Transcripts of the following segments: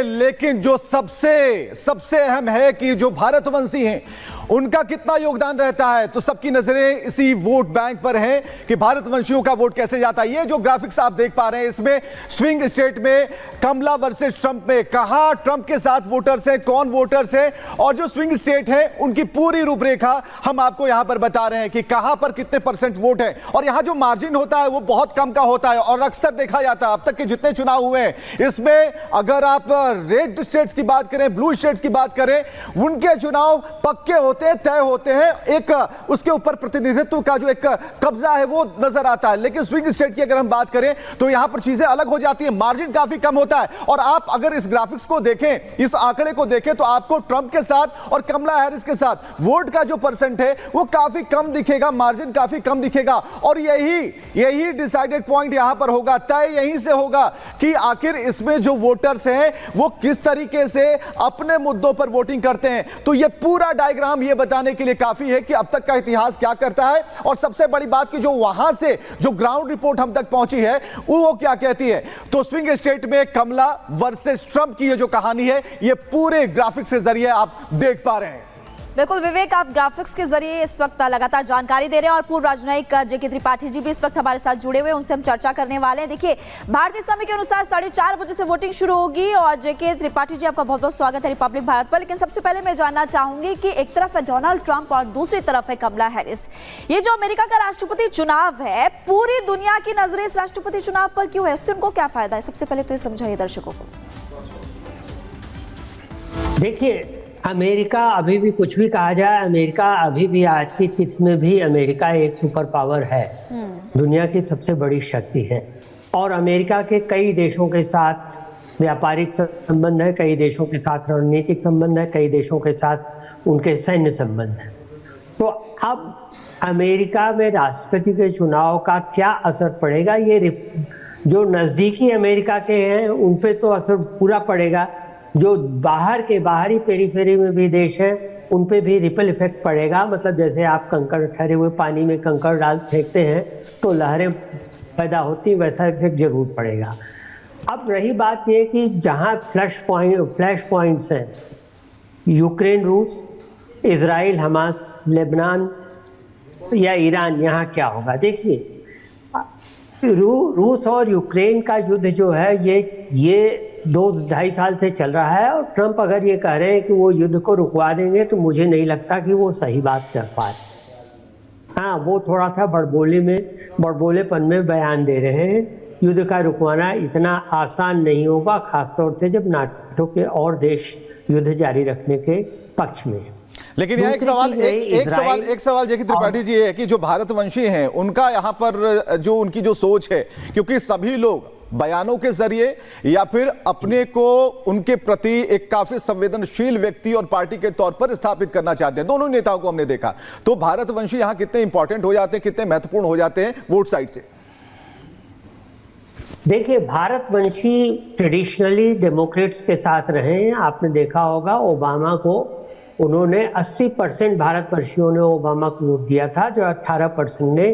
लेकिन जो सबसे सबसे अहम है कि जो भारतवंशी हैं उनका कितना योगदान रहता है, तो सबकी नजरें इसी वोट बैंक पर हैं कि भारतवंशियों का वोट कैसे जाता है। ये जो ग्राफिक्स आप देख पा रहे हैं, इसमें स्विंग स्टेट में कमला वर्सेस ट्रंप में कहां ट्रंप के साथ वोटर्स हैं, कौन वोटर्स हैं, और जो स्विंग स्टेट है उनकी पूरी रूपरेखा हम आपको यहां पर बता रहे हैं कि कहां पर कितने परसेंट वोट है। और यहां जो मार्जिन होता है वो बहुत कम का होता है, और अक्सर देखा जाता है अब तक के जितने चुनाव हुए हैं इसमें अगर आप रेड स्टेट्स की बात करें, ब्लू स्टेट्स की बात करें, उनके चुनाव पक्के होते हैं, तय होते हैं, एक उसके ऊपर प्रतिनिधित्व का जो एक कब्जा है वो नजर आता है। लेकिन स्विंग स्टेट की अगर हम बात करें तो यहां पर चीजें अलग हो जाती है, मार्जिन काफी कम होता है। और आप अगर इस ग्राफिक्स को देखें, इस आंकड़े को देखें, तो आपको ट्रंप के साथ और कमला हैरिस के साथ वोट का जो परसेंट है वो काफी कम दिखेगा, मार्जिन काफी कम दिखेगा। और यही डिसाइडेड पॉइंट यहां पर होगा, तय यहीं से होगा कि आखिर इसमें जो वोटर्स हैं वो किस तरीके से अपने मुद्दों पर वोटिंग करते हैं। तो ये पूरा डायग्राम ये बताने के लिए काफी है कि अब तक का इतिहास क्या करता है, और सबसे बड़ी बात कि जो वहां से जो ग्राउंड रिपोर्ट हम तक पहुंची है वो क्या कहती है। तो स्विंग स्टेट में कमला वर्सेस ट्रंप की ये जो कहानी है ये पूरे ग्राफिक्स के जरिए आप देख पा रहे हैं। बिल्कुल विवेक, आप ग्राफिक्स के जरिए इस वक्त लगातार जानकारी दे रहे हैं और पूर्व राजनयिक जेके त्रिपाठी जी भी इस वक्त हमारे साथ जुड़े हुए हैं, उनसे हम चर्चा करने वाले हैं। देखिए, भारतीय समय के अनुसार 4:30 बजे से वोटिंग शुरू होगी और जेके त्रिपाठी जी आपका बहुत बहुत स्वागत है रिपब्लिक भारत पर। लेकिन सबसे पहले मैं जानना चाहूंगी कि एक तरफ है डोनाल्ड ट्रंप और दूसरी तरफ है कमला हैरिस। ये जो अमेरिका का राष्ट्रपति चुनाव है, पूरी दुनिया की नजरें इस राष्ट्रपति चुनाव पर क्यों है, इससे उनको क्या फायदा है, सबसे पहले तो ये समझाइए दर्शकों को। देखिए, अमेरिका अभी भी कुछ भी कहा जाए, अमेरिका अभी भी आज की तिथि में भी अमेरिका एक सुपर पावर है, दुनिया की सबसे बड़ी शक्ति है। और अमेरिका के कई देशों के साथ व्यापारिक संबंध है, कई देशों के साथ रणनीतिक संबंध है, कई देशों के साथ उनके सैन्य संबंध है। तो अब अमेरिका में राष्ट्रपति के चुनाव का क्या असर पड़ेगा, ये जो नज़दीकी अमेरिका के हैं उन पे तो असर पूरा पड़ेगा, जो बाहर के बाहरी पेरीफेरी में भी देश है उन पे भी रिपल इफेक्ट पड़ेगा। मतलब जैसे आप कंकड़, ठहरे हुए पानी में कंकड़ फेंकते हैं तो लहरें पैदा होती, वैसा इफेक्ट जरूर पड़ेगा। अब रही बात ये कि जहाँ फ्लैश पॉइंट्स हैं, यूक्रेन, रूस, इजराइल, हमास, लेबनान या ईरान, यहाँ क्या होगा। देखिए, रूस और यूक्रेन का युद्ध जो है ये 2-2.5 साल से चल रहा है, और ट्रंप अगर ये कह रहे हैं कि वो युद्ध को रुकवा देंगे तो मुझे नहीं लगता कि वो सही बात कर पाए। हाँ, वो थोड़ा सा बड़बोलेपन में बयान दे रहे हैं। युद्ध का रुकवाना इतना आसान नहीं होगा, खासतौर से जब नाटो के और देश युद्ध जारी रखने के पक्ष में। लेकिन यह एक सवाल जेके त्रिपाठी जी है कि जो भारतवंशी हैं उनका यहाँ पर जो उनकी जो सोच है, क्योंकि सभी लोग बयानों के जरिए या फिर अपने को उनके प्रति एक काफी संवेदनशील व्यक्ति और पार्टी के तौर पर स्थापित करना चाहते हैं, दोनों नेताओं को हमने देखा। तो भारतवंशी यहां कितने इंपॉर्टेंट हो जाते हैं, कितने महत्वपूर्ण हो जाते हैं वोट साइड से। देखिए, भारतवंशी ट्रेडिशनली डेमोक्रेट्स के साथ रहे हैं। आपने देखा होगा ओबामा को उन्होंने 80% भारतवंशियों ने ओबामा को वोट दिया था, जो 18% ने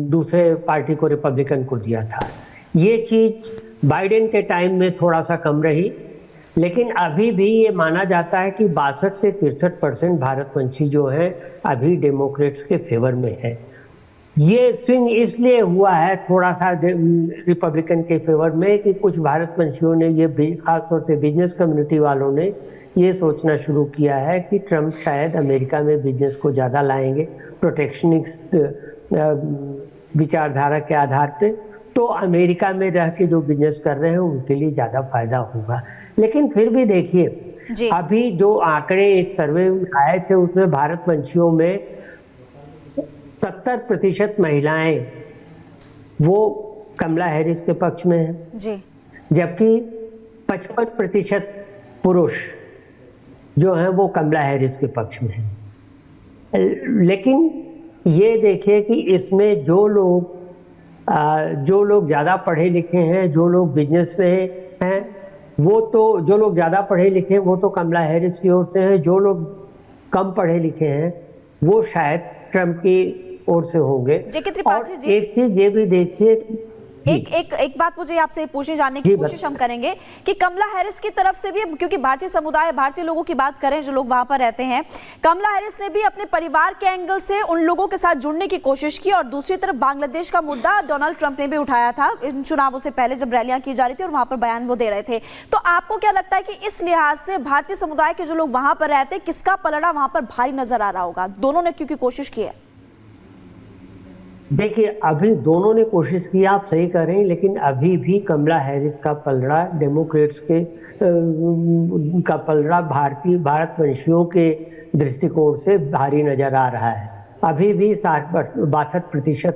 दूसरे पार्टी को, रिपब्लिकन को दिया था। ये चीज बाइडेन के टाइम में थोड़ा सा कम रही, लेकिन अभी भी ये माना जाता है कि 62 से 63% भारतवंशी जो हैं अभी डेमोक्रेट्स के फेवर में है। ये स्विंग इसलिए हुआ है थोड़ा सा रिपब्लिकन के फेवर में कि कुछ भारतवंशियों ने, ये खासतौर से बिजनेस कम्युनिटी वालों ने ये सोचना शुरू किया है कि ट्रंप शायद अमेरिका में बिजनेस को ज़्यादा लाएंगे प्रोटेक्शनिस्ट विचारधारा के आधार पे, तो अमेरिका में रह के जो बिजनेस कर रहे हैं उनके लिए ज़्यादा फायदा होगा। लेकिन फिर भी देखिए, अभी जो आंकड़े एक सर्वे आए थे उसमें भारतवंशियों में 70% महिलाएं वो कमला हैरिस के पक्ष में है जी, जबकि 55% पुरुष जो हैं वो कमला हैरिस के पक्ष में है। लेकिन ये देखिए कि इसमें जो लोग ज़्यादा पढ़े लिखे हैं, जो लोग बिजनेस में हैं, वो तो, जो लोग ज़्यादा पढ़े लिखे हैं वो तो कमला हैरिस की ओर से हैं, जो लोग कम पढ़े लिखे हैं वो शायद ट्रंप की ओर से होंगे। और एक चीज़ ये भी देखिए, एक बात मुझे आपसे पूछने जानने की कोशिश हम करेंगे कि कमला हैरिस की तरफ से भी, क्योंकि भारतीय समुदाय, भारतीय लोगों की बात करें जो लोग वहां पर रहते हैं, कमला हैरिस ने भी अपने परिवार के एंगल से उन लोगों के साथ जुड़ने की कोशिश की, और दूसरी तरफ बांग्लादेश का मुद्दा डोनाल्ड ट्रंप ने भी उठाया था इन चुनावों से पहले जब रैलियां की जा रही थी और वहां पर बयान वो दे रहे थे। तो आपको क्या लगता है कि इस लिहाज से भारतीय समुदाय के जो लोग वहां पर रहते हैं, किसका पलड़ा वहां पर भारी नजर आ रहा होगा? दोनों ने क्योंकि कोशिश की है। देखिए, अभी दोनों ने कोशिश की, आप सही कह रहे हैं, लेकिन अभी भी कमला हैरिस का पलड़ा, डेमोक्रेट्स के का पलड़ा भारतवंशियों के दृष्टिकोण से भारी नजर आ रहा है। अभी भी 62%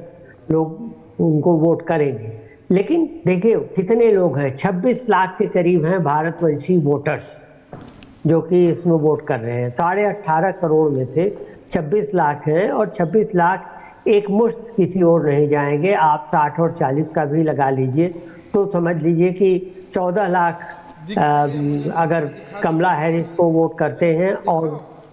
लोग उनको वोट करेंगे। लेकिन देखिए कितने लोग हैं, 26 लाख के करीब हैं भारतवंशी वोटर्स जो कि इसमें वोट कर रहे हैं। 18.5 करोड़ में से 26 लाख हैं, और 26 लाख एक मुश्त किसी और नहीं जाएंगे। आप 60 और 40 का भी लगा लीजिए तो समझ लीजिए कि 14 लाख अगर कमला हैरिस को वोट करते हैं और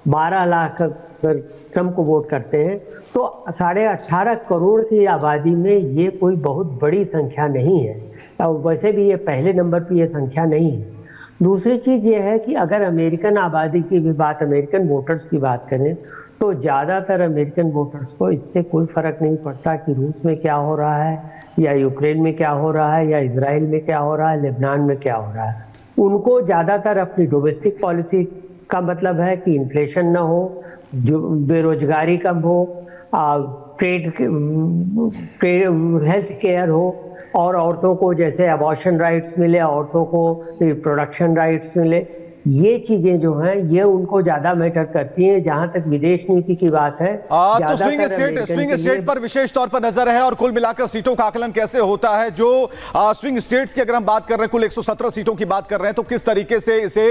12 लाख अगर ट्रंप को वोट करते हैं, तो 18.5 करोड़ की आबादी में ये कोई बहुत बड़ी संख्या नहीं है। और वैसे भी ये पहले नंबर पर ये संख्या नहीं है। दूसरी चीज़ ये है कि अगर अमेरिकन आबादी की भी बात, अमेरिकन वोटर्स की बात करें, तो ज़्यादातर अमेरिकन वोटर्स को इससे कोई फ़र्क नहीं पड़ता कि रूस में क्या हो रहा है, या यूक्रेन में क्या हो रहा है, या इजराइल में क्या हो रहा है, लेबनान में क्या हो रहा है। उनको ज़्यादातर अपनी डोमेस्टिक पॉलिसी का मतलब है कि इन्फ्लेशन ना हो, जो बेरोजगारी कम हो, हेल्थ केयर हो, और औरतों को जैसे अबॉर्शन राइट्स मिले, औरतों को रिप्रोडक्शन राइट्स मिले। ये चीजें जो हैं ये उनको ज्यादा मैटर करती हैं। जहां तक विदेश नीति की बात है, तो स्विंग स्टेट पर विशेष तौर पर नजर है, और कुल मिलाकर सीटों का आकलन कैसे होता है। जो स्विंग स्टेट्स की अगर हम बात कर रहे हैं, कुल 117 सीटों की बात कर रहे हैं, तो किस तरीके से इसे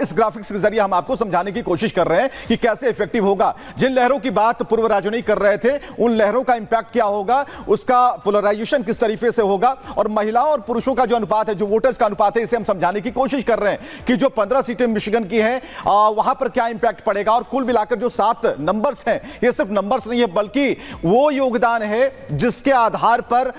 इस ग्राफिक्स के जरिए हम आपको समझाने की कोशिश कर रहे हैं कि कैसे इफेक्टिव होगा। जिन लहरों की बात पूर्व राजनयिक कर रहे थे, उन लहरों का इंपैक्ट क्या होगा, उसका पोलराइजेशन किस तरीके से होगा, और महिलाओं और पुरुषों का जो अनुपात है, जो वोटर्स का अनुपात है, इसे हम समझाने की कोशिश कर रहे हैं कि जो 15 सीटें मिशिगन की हैं, वहां पर क्या इंपैक्ट पड़ेगा। और कुल मिलाकर जो 7 नंबर्स हैं, ये सिर्फ नंबर्स नहीं है, बल्कि वो योगदान है जिसके आधार पर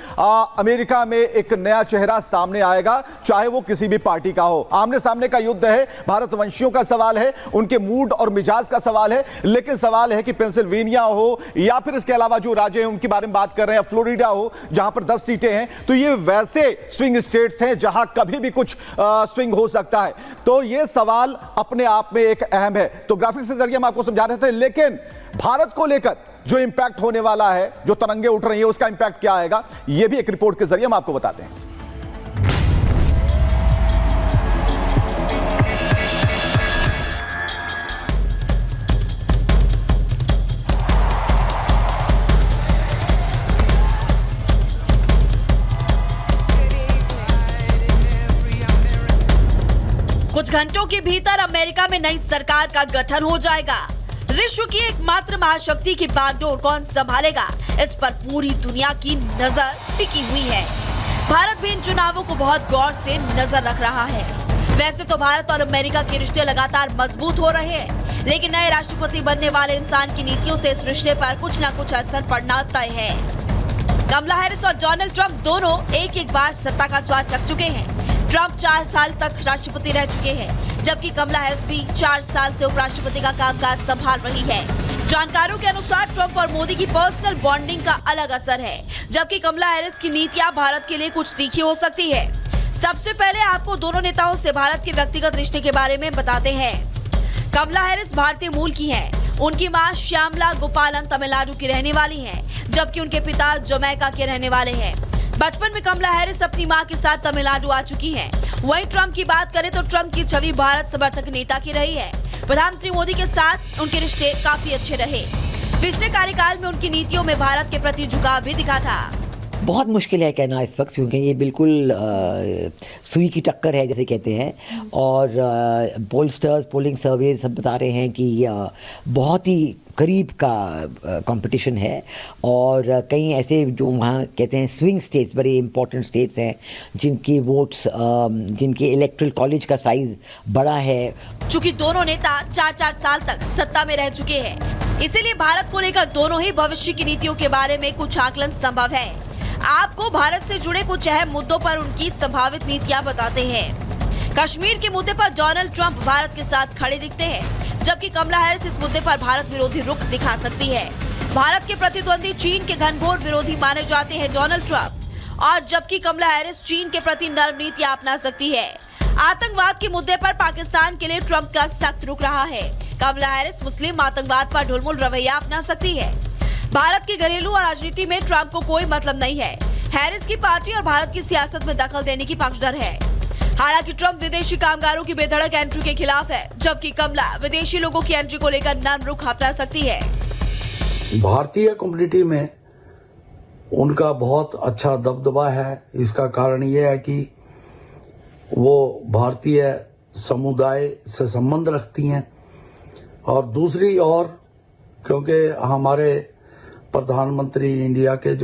अमेरिका में एक नया चेहरा सामने आएगा, चाहे वो किसी भी पार्टी का हो। आमने सामने का युद्ध है, भारतवंशियों का सवाल है, उनके मूड और मिजाज का सवाल है। लेकिन सवाल है कि पेंसिल्वेनिया हो, या फिर इसके अलावा जो राज्य हैं उनके बारे में बात कर रहे हैं, फ्लोरिडा हो जहां पर 10 सीटें हैं, तो ये वैसे स्विंग स्टेट्स हैं जहां कभी भी कुछ स्विंग हो सकता है। तो ये सवाल अपने आप में एक अहम है। तो ग्राफिक्स के जरिए हम आपको समझा रहे थे, लेकिन भारत को लेकर जो इंपैक्ट होने वाला है, जो तरंगे उठ रही है, उसका इंपैक्ट क्या आएगा, यह भी एक रिपोर्ट के जरिए हम आपको बताते हैं। कुछ घंटों के भीतर अमेरिका में नई सरकार का गठन हो जाएगा। विश्व की एकमात्र महाशक्ति की बागडोर कौन संभालेगा, इस पर पूरी दुनिया की नजर टिकी हुई है। भारत भी इन चुनावों को बहुत गौर से नजर रख रहा है। वैसे तो भारत और अमेरिका के रिश्ते लगातार मजबूत हो रहे हैं, लेकिन नए राष्ट्रपति बनने वाले इंसान की नीतियों से इस रिश्ते पर कुछ न कुछ असर पड़ना तय है। कमला हैरिस और डोनाल्ड ट्रंप दोनों एक बार सत्ता का स्वाद चख चुके हैं। ट्रंप 4 साल तक राष्ट्रपति रह चुके हैं, जबकि कमला हैरिस भी 4 साल से उपराष्ट्रपति का कामकाज संभाल रही है। जानकारों के अनुसार ट्रंप और मोदी की पर्सनल बॉन्डिंग का अलग असर है, जबकि कमला हैरिस की नीतियां भारत के लिए कुछ तीखी हो सकती है। सबसे पहले आपको दोनों नेताओं से भारत के व्यक्तिगत रिश्ते के बारे में बताते हैं। कमला हैरिस भारतीय मूल की हैं। उनकी मां श्यामला गोपालन तमिलनाडु की रहने वाली हैं, जबकि उनके पिता जमैका के रहने वाले हैं। बचपन में कमला हैरिस अपनी मां के साथ तमिलनाडु आ चुकी हैं। वहीं ट्रंप की बात करें तो ट्रंप की छवि भारत समर्थक नेता की रही है। प्रधानमंत्री मोदी के साथ उनके रिश्ते काफी अच्छे रहे। पिछले कार्यकाल में उनकी नीतियों में भारत के प्रति झुकाव भी दिखा था। बहुत मुश्किल है कहना इस वक्त, क्योंकि ये बिल्कुल सुई की टक्कर है जैसे कहते हैं। और पोलस्टर्स, पोलिंग सर्वे सब बता रहे हैं कि बहुत ही करीब का कंपटीशन है। और कई ऐसे जो वहाँ कहते हैं स्विंग स्टेट्स, बड़े इंपॉर्टेंट स्टेट्स हैं जिनकी वोट्स, जिनके इलेक्टोरल कॉलेज का साइज बड़ा है। चूंकि दोनों नेता 4-4 साल तक सत्ता में रह चुके हैं, इसीलिए भारत को लेकर दोनों ही भविष्य की नीतियों के बारे में कुछ आकलन संभव है। आपको भारत से जुड़े कुछ अहम मुद्दों पर उनकी संभावित नीतियां बताते हैं। कश्मीर के मुद्दे पर डोनाल्ड ट्रंप भारत के साथ खड़े दिखते हैं, जबकि कमला हैरिस इस मुद्दे पर भारत विरोधी रुख दिखा सकती है। भारत के प्रतिद्वंदी चीन के घनघोर विरोधी माने जाते हैं डोनाल्ड ट्रंप, और जबकि कमला हैरिस चीन के प्रति नरम नीतियां अपना सकती है। आतंकवाद के मुद्दे पर पाकिस्तान के लिए ट्रंप का सख्त रुख रहा है। कमला हैरिस मुस्लिम आतंकवाद पर ढुलमुल रवैया अपना सकती है। भारत की घरेलू और राजनीति में ट्रंप को कोई मतलब नहीं है। हैरिस की पार्टी और भारत की सियासत में दखल देने की पक्षधर है। हालांकि ट्रंप विदेशी कामगारों की बेधड़क एंट्री के खिलाफ है, जबकि कमला विदेशी लोगों की एंट्री को लेकर नरम रुख अपना सकती है। भारतीय कम्युनिटी में उनका बहुत अच्छा दबदबा है। इसका कारण यह है कि वो भारतीय समुदाय से संबंध रखती हैं, और दूसरी ओर क्योंकि हमारे प्रधानमंत्री इंडिया के